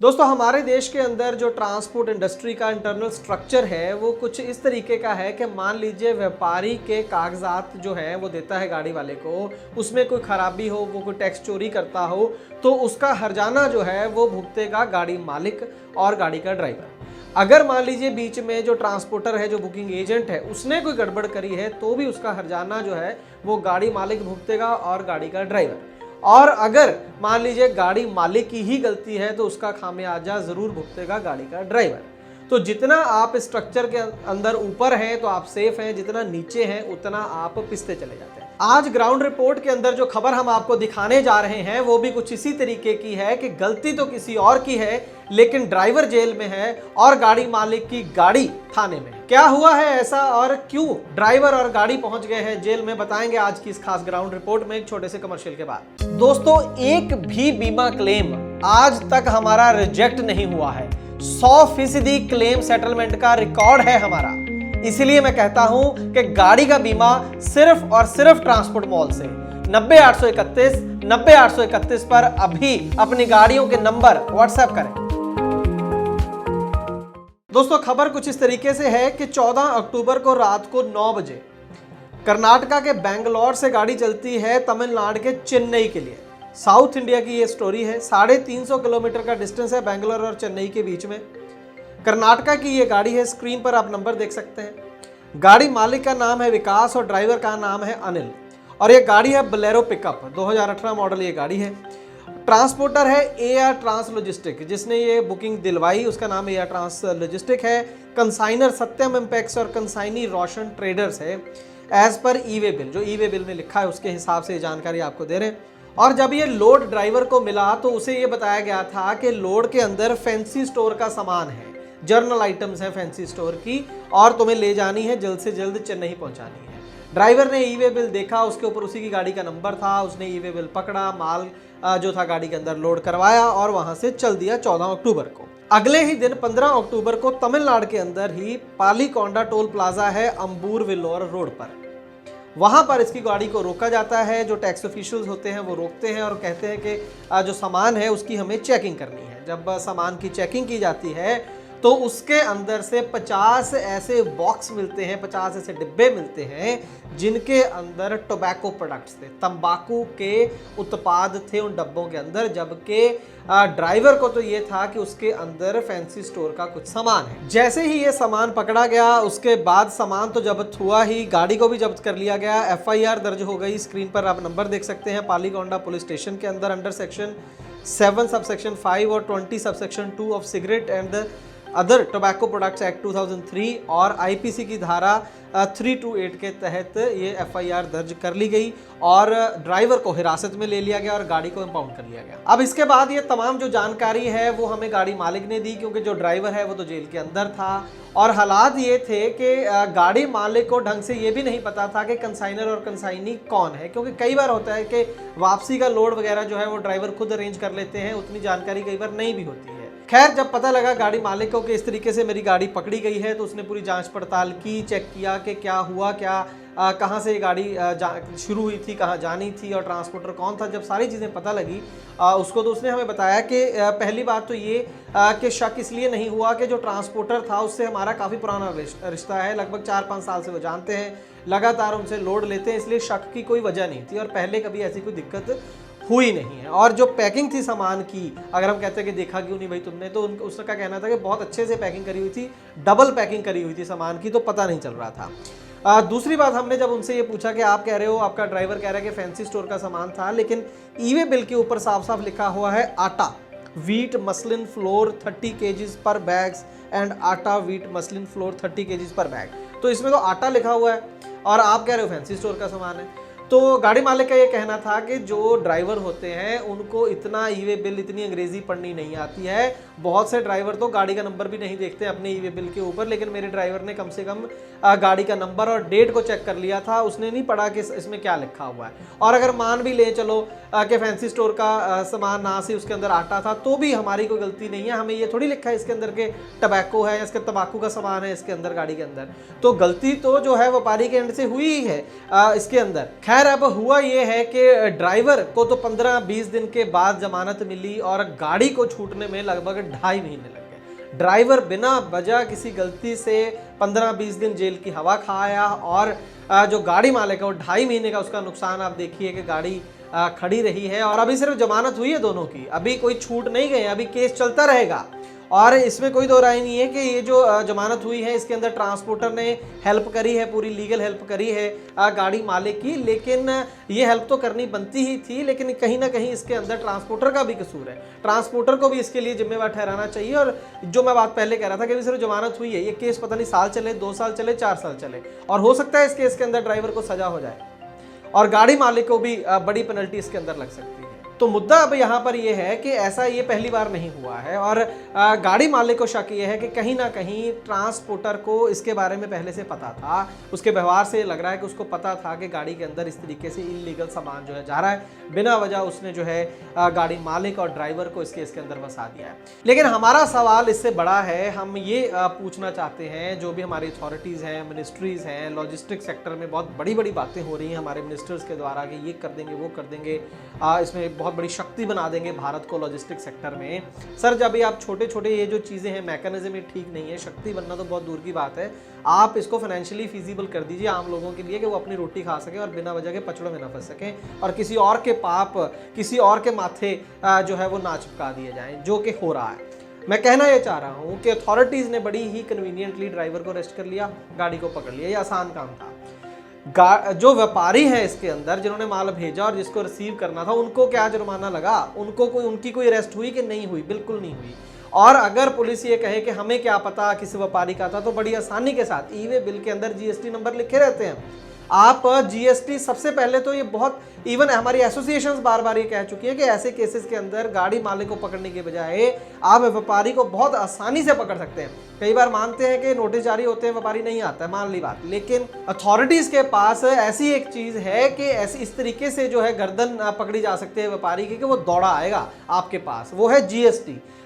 दोस्तों हमारे देश के अंदर जो ट्रांसपोर्ट इंडस्ट्री का इंटरनल स्ट्रक्चर है वो कुछ इस तरीके का है कि मान लीजिए व्यापारी के कागजात जो है वो देता है गाड़ी वाले को, उसमें कोई खराबी हो, वो कोई टैक्स चोरी करता हो तो उसका हर्जाना जो है वो भुगतेगा गाड़ी मालिक और गाड़ी का ड्राइवर। अगर मान लीजिए बीच में जो ट्रांसपोर्टर है, जो बुकिंग एजेंट है, उसने कोई गड़बड़ करी है तो भी उसका हर्जाना जो है वो गाड़ी मालिक भुगतेगा और गाड़ी का ड्राइवर। और अगर मान लीजिए गाड़ी मालिक की ही गलती है तो उसका खामियाजा जरूर भुगतेगा गाड़ी का ड्राइवर। तो जितना आप स्ट्रक्चर के अंदर ऊपर हैं तो आप सेफ हैं, जितना नीचे हैं उतना आप पिसते चले जाते हैं। आज ग्राउंड रिपोर्ट के अंदर जो खबर हम आपको दिखाने जा रहे हैं वो भी कुछ इसी तरीके की है कि गलती तो किसी और की है लेकिन ड्राइवर जेल में है और गाड़ी मालिक की गाड़ी थाने में है। क्या हुआ है ऐसा और क्यों ड्राइवर और गाड़ी पहुंच गए हैं जेल में, बताएंगे आज की इस खास ग्राउंड रिपोर्ट में एक छोटे से कमर्शियल के बाद। दोस्तों एक भी बीमा क्लेम आज तक हमारा रिजेक्ट नहीं हुआ है। 100% क्लेम सेटलमेंट का रिकॉर्ड है हमारा। इसलिए मैं कहता हूं कि गाड़ी का बीमा सिर्फ और सिर्फ ट्रांसपोर्ट मॉल से 90-831 पर अभी अपनी गाड़ियों के नंबर व्हाट्सएप करें। दोस्तों खबर कुछ इस तरीके से है कि 14 अक्टूबर को रात को 9 बजे कर्नाटका के बेंगलोर से गाड़ी चलती है तमिलनाडु के चेन्नई के लिए। साउथ इंडिया की ये स्टोरी है। 350 किलोमीटर का डिस्टेंस है बेंगलोर और चेन्नई के बीच में। कर्नाटका की ये गाड़ी है, स्क्रीन पर आप नंबर देख सकते हैं। गाड़ी मालिक का नाम है विकास और ड्राइवर का नाम है अनिल और ये गाड़ी है बोलेरो पिकअप 2018 मॉडल ये गाड़ी है। ट्रांसपोर्टर है एआर ट्रांस लॉजिस्टिक, जिसने ये बुकिंग दिलवाई उसका नाम एआर ट्रांस लॉजिस्टिक है। कंसाइनर सत्यम इम्पैक्स और कंसाइनी रोशन ट्रेडर्स है। एज पर ईवे बिल, जो ईवे बिल में लिखा है उसके हिसाब से ये जानकारी आपको दे रहे हैं। और जब ये लोड ड्राइवर को मिला तो उसे ये बताया गया था कि लोड के अंदर फैंसी स्टोर का सामान है, जर्नल आइटम्स है फैंसी स्टोर की और तुम्हें ले जानी है, जल्द से जल्द चेन्नई पहुंचानी है। ड्राइवर ने ईवे बिल देखा, उसके ऊपर उसी की गाड़ी का नंबर था, उसने ईवे बिल पकड़ा, माल जो था गाड़ी के अंदर लोड करवाया और वहां से चल दिया 14 अक्टूबर को। अगले ही दिन 15 अक्टूबर को तमिलनाडु के अंदर ही पालीकोंडा टोल प्लाजा है अंबूर विल्लोर रोड पर, वहां पर इसकी गाड़ी को रोका जाता है। जो टैक्स ऑफिशियल्स होते हैं वो रोकते हैं और कहते हैं कि जो सामान है उसकी हमें चेकिंग करनी है। जब सामान की चेकिंग की जाती है तो उसके अंदर से 50 ऐसे बॉक्स मिलते हैं, 50 ऐसे डिब्बे मिलते हैं जिनके अंदर टोबैको प्रोडक्ट्स थे, तंबाकू के उत्पाद थे उन डब्बों के अंदर। जबकि ड्राइवर को तो ये था कि उसके अंदर फैंसी स्टोर का कुछ सामान है। जैसे ही ये सामान पकड़ा गया उसके बाद सामान तो जब्त हुआ ही, गाड़ी को भी जब्त कर लिया गया। एफआईआर दर्ज हो गई, स्क्रीन पर आप नंबर देख सकते हैं। पालीकोंडा पुलिस स्टेशन के अंदर अंडर सेक्शन 7 सबसेक्शन 5 और 20 subsection 2 of cigarette and other tobacco products act 2003 और आईपीसी की धारा 328 के तहत ये एफआईआर दर्ज कर ली गई और ड्राइवर को हिरासत में ले लिया गया और गाड़ी को इंपाउंड कर लिया गया। अब इसके बाद ये तमाम जो जानकारी है वो हमें गाड़ी मालिक ने दी, क्योंकि जो ड्राइवर है वो तो जेल के अंदर था। और हालात ये थे कि गाड़ी मालिक को ढंग से ये भी नहीं पता था कि कंसाइनर और कंसाइनी कौन है, क्योंकि कई बार होता है कि वापसी का लोड वगैरह जो है वो ड्राइवर खुद अरेंज कर लेते हैं, उतनी जानकारी कई बार नहीं भी होती है। खैर जब पता लगा गाड़ी मालिक को कि इस तरीके से मेरी गाड़ी पकड़ी गई है तो उसने पूरी जांच पड़ताल की, चेक किया कि क्या हुआ, क्या कहाँ से ये गाड़ी शुरू हुई थी, कहाँ जानी थी और ट्रांसपोर्टर कौन था। जब सारी चीज़ें पता लगी उसको तो उसने हमें बताया कि पहली बात तो ये कि शक इसलिए नहीं हुआ कि जो ट्रांसपोर्टर था उससे हमारा काफ़ी पुराना रिश्ता है, लगभग 4-5 साल से वो जानते हैं, लगातार उनसे लोड लेते हैं, इसलिए शक की कोई वजह नहीं थी और पहले कभी ऐसी कोई दिक्कत हुई नहीं है। और जो पैकिंग थी सामान की, अगर हम कहते हैं कि देखा क्यों नहीं भाई तुमने, तो उसका कहना था कि बहुत अच्छे से पैकिंग करी हुई थी, डबल पैकिंग करी हुई थी सामान की, तो पता नहीं चल रहा था। दूसरी बात, हमने जब उनसे ये पूछा कि आप कह रहे हो, आपका ड्राइवर कह रहा है कि फैंसी स्टोर का सामान था, लेकिन ईवे बिल के ऊपर साफ साफ लिखा हुआ है आटा व्हीट मसलिन फ्लोर 30 kgs पर बैग्स एंड आटा व्हीट मसलिन फ्लोर 30 kgs पर बैग, तो इसमें तो आटा लिखा हुआ है और आप कह रहे हो फैंसी स्टोर का सामान है। तो गाड़ी मालिक का ये कहना था कि जो ड्राइवर होते हैं उनको इतना ईवे बिल, इतनी अंग्रेजी पढ़नी नहीं आती है। बहुत से ड्राइवर तो गाड़ी का नंबर भी नहीं देखते अपने ईवे बिल के ऊपर, लेकिन मेरे ड्राइवर ने कम से कम गाड़ी का नंबर और डेट को चेक कर लिया था, उसने नहीं पढ़ा कि इसमें क्या लिखा हुआ है। और अगर मान भी ले चलो कि फैंसी स्टोर का सामान ना से उसके अंदर आटा था, तो भी हमारी कोई गलती नहीं है। हमें ये थोड़ी लिखा है इसके अंदर के टबैको है, इसके तंबाकू का सामान है इसके अंदर गाड़ी के अंदर, तो गलती तो जो है व्यापारी के एंड से हुई ही है इसके अंदर। खैर खैर अब हुआ ये है कि ड्राइवर को तो 15-20 दिन के बाद जमानत मिली और गाड़ी को छूटने में लगभग 2.5 महीने लग गए। ड्राइवर बिना वजह किसी गलती से 15-20 दिन जेल की हवा खाया और जो गाड़ी मालिक है वो 2.5 महीने का उसका नुकसान। आप देखिए कि गाड़ी खड़ी रही है और अभी सिर्फ जमानत हुई है दोनों की, अभी कोई छूट नहीं गए, अभी केस चलता रहेगा। और इसमें कोई दो राय नहीं है कि ये जो जमानत हुई है इसके अंदर ट्रांसपोर्टर ने हेल्प करी है, पूरी लीगल हेल्प करी है गाड़ी मालिक की, लेकिन ये हेल्प तो करनी बनती ही थी, लेकिन कहीं ना कहीं इसके अंदर ट्रांसपोर्टर का भी कसूर है। ट्रांसपोर्टर को भी इसके लिए जिम्मेवार ठहराना चाहिए। और जो मैं बात पहले कह रहा था कि सिर्फ जमानत हुई है, ये केस पता नहीं साल चले, 2 साल चले, 4 साल चले, और हो सकता है इस केस के अंदर ड्राइवर को सजा हो जाए और गाड़ी मालिक को भी बड़ी पेनल्टी इसके अंदर लग सकती है। तो मुद्दा अब यहाँ पर यह है कि ऐसा ये पहली बार नहीं हुआ है और गाड़ी मालिक को शक ये है कि कहीं ना कहीं ट्रांसपोर्टर को इसके बारे में पहले से पता था। उसके व्यवहार से लग रहा है कि उसको पता था कि गाड़ी के अंदर इस तरीके से इलीगल सामान जो है जा रहा है, बिना वजह उसने जो है गाड़ी मालिक और ड्राइवर को इस केस के अंदर फंसा दिया है। लेकिन हमारा सवाल इससे बड़ा है, हम ये पूछना चाहते हैं, जो भी हमारी अथॉरिटीज़ हैं, मिनिस्ट्रीज़ हैं, लॉजिस्टिक सेक्टर में बहुत बड़ी बड़ी बातें हो रही हैं हमारे मिनिस्टर्स के द्वारा कि ये कर देंगे, वो कर देंगे, इसमें बहुत बड़ी शक्ति बना देंगे भारत को लॉजिस्टिक सेक्टर में। सर, जब भी आप छोटे छोटे ये जो चीज़ें हैं, मैकेनिज्म ये ठीक नहीं है, शक्ति बनना तो बहुत दूर की बात है, आप इसको फाइनेंशियली फीजिबल कर दीजिए आम लोगों के लिए कि वो अपनी रोटी खा सकें और बिना वजह के पचड़ों में ना फंस सकें और किसी और के पाप, किसी और के माथे जो है वो ना चिपका दिए जाएं, जो कि हो रहा है। मैं कहना ये चाह रहा हूँ कि अथॉरिटीज़ ने बड़ी ही कन्वीनियंटली ड्राइवर को अरेस्ट कर लिया, गाड़ी को पकड़ लिया, ये आसान काम था। जो व्यापारी है इसके अंदर, जिन्होंने माल भेजा और जिसको रिसीव करना था, उनको क्या जुर्माना लगा? उनकी कोई अरेस्ट हुई कि नहीं हुई? बिल्कुल नहीं हुई। और अगर पुलिस ये कहे कि हमें क्या पता किस व्यापारी का था, तो बड़ी आसानी के साथ ई-वे बिल के अंदर जीएसटी नंबर लिखे रहते हैं। आप जीएसटी सबसे पहले तो ये बहुत, इवन हमारी एसोसिएशंस बार बार ये कह चुकी है कि ऐसे केसेस के अंदर गाड़ी मालिक को पकड़ने के बजाय आप व्यापारी को बहुत आसानी से पकड़ सकते हैं। कई बार मानते हैं कि नोटिस जारी होते हैं, व्यापारी नहीं आता है, मान ली बात, लेकिन अथॉरिटीज़ के पास ऐसी एक चीज़ है कि ऐसी इस तरीके से जो है गर्दन पकड़ी जा सकती है व्यापारी की कि वो दौड़ा आएगा आपके पास, वो है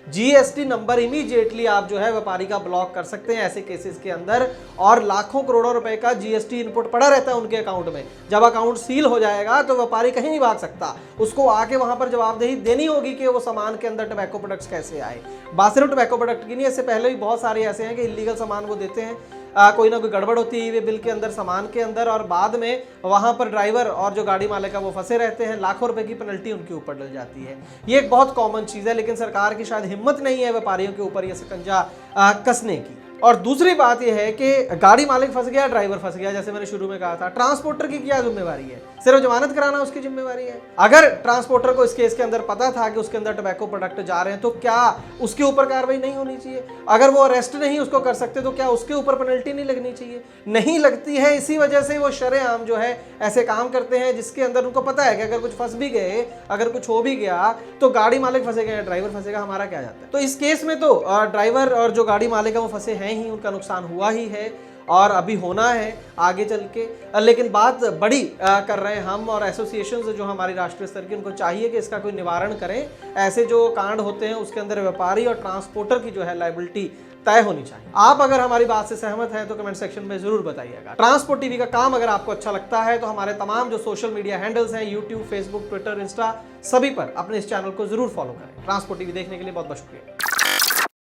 जीएसटी नंबर। इमीडिएटली आप जो है व्यापारी का ब्लॉक कर सकते हैं ऐसे केसेस के अंदर, और लाखों करोड़ों रुपए का जीएसटी इनपुट पड़ा रहता है उनके अकाउंट में। जब अकाउंट सील हो जाएगा तो व्यापारी कहीं नहीं भाग सकता, उसको आके वहां पर जवाबदेही देनी होगी कि वो सामान के अंदर टबैको प्रोडक्ट्स कैसे आए। बात सिर्फ टबैको प्रोडक्ट की नहीं, इससे पहले भी बहुत सारे ऐसे हैं कि इलीगल सामान वो देते हैं, कोई ना कोई गड़बड़ होती है ई-वे बिल के अंदर, सामान के अंदर, और बाद में वहां पर ड्राइवर और जो गाड़ी मालिक है वो फंसे रहते हैं, लाखों रुपए की पेनल्टी उनके ऊपर डल जाती है। ये एक बहुत कॉमन चीज़ है, लेकिन सरकार की शायद हिम्मत नहीं है व्यापारियों के ऊपर ये शिकंजा कसने की। और दूसरी बात यह है कि गाड़ी मालिक फंस गया, ड्राइवर फंस गया, जैसे मैंने शुरू में कहा था, ट्रांसपोर्टर की क्या जिम्मेवारी है? सिर्फ जमानत कराना उसकी जिम्मेवारी है। अगर ट्रांसपोर्टर को इस केस के अंदर पता था कि उसके अंदर टबैको प्रोडक्ट जा रहे हैं, तो क्या उसके ऊपर कार्रवाई नहीं होनी चाहिए? अगर वो अरेस्ट नहीं उसको कर सकते, तो क्या उसके ऊपर पेनल्टी नहीं लगनी चाहिए? नहीं लगती है, इसी वजह से वो शरेआम जो है ऐसे काम करते हैं जिसके अंदर उनको पता है कि अगर कुछ फंस भी गए, अगर कुछ हो भी गया, तो गाड़ी मालिक फंसेगा या ड्राइवर फंसेगा, हमारा क्या जाता है। तो इस केस में तो ड्राइवर और जो गाड़ी मालिक है वो फंसे हैं ही, उनका नुकसान हुआ ही है और अभी होना है आगे चल के। लेकिन बात बड़ी कर रहे हैं हम, और एसोसिएशंस जो हमारी राष्ट्रीय स्तर की, उनको चाहिए कि इसका कोई निवारण करें। ऐसे जो कांड होते हैं उसके अंदर व्यापारी और ट्रांसपोर्टर की जो है लायबिलिटी तय होनी चाहिए। आप अगर हमारी बात से सहमत हैं तो कमेंट सेक्शन में जरूर बताइएगा। ट्रांसपोर्ट टीवी का काम अगर आपको अच्छा लगता है तो हमारे तमाम जो सोशल मीडिया हैंडल्स हैं, यूट्यूब, फेसबुक, ट्विटर, इंस्टा, सभी पर अपने इस चैनल को जरूर फॉलो करें। ट्रांसपोर्ट टीवी देखने के लिए बहुत बहुत शुक्रिया।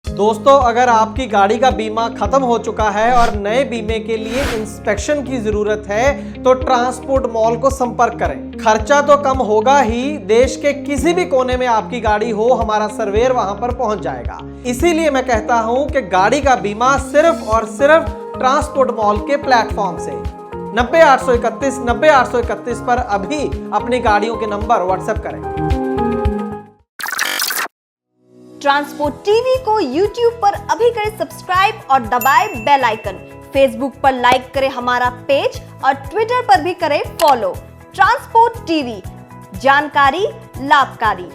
दोस्तों, अगर आपकी गाड़ी का बीमा खत्म हो चुका है और नए बीमे के लिए इंस्पेक्शन की जरूरत है तो ट्रांसपोर्ट मॉल को संपर्क करें। खर्चा तो कम होगा ही, देश के किसी भी कोने में आपकी गाड़ी हो, हमारा सर्वेयर वहां पर पहुंच जाएगा। इसीलिए मैं कहता हूं कि गाड़ी का बीमा सिर्फ और सिर्फ ट्रांसपोर्ट मॉल के प्लेटफॉर्म से 90-831 पर अभी अपनी गाड़ियों के नंबर व्हाट्सएप करें। ट्रांसपोर्ट टीवी को YouTube पर अभी करें सब्सक्राइब और दबाएं बेल आइकन। फेसबुक पर लाइक करें हमारा पेज और ट्विटर पर भी करें फॉलो। ट्रांसपोर्ट टीवी, जानकारी लाभकारी।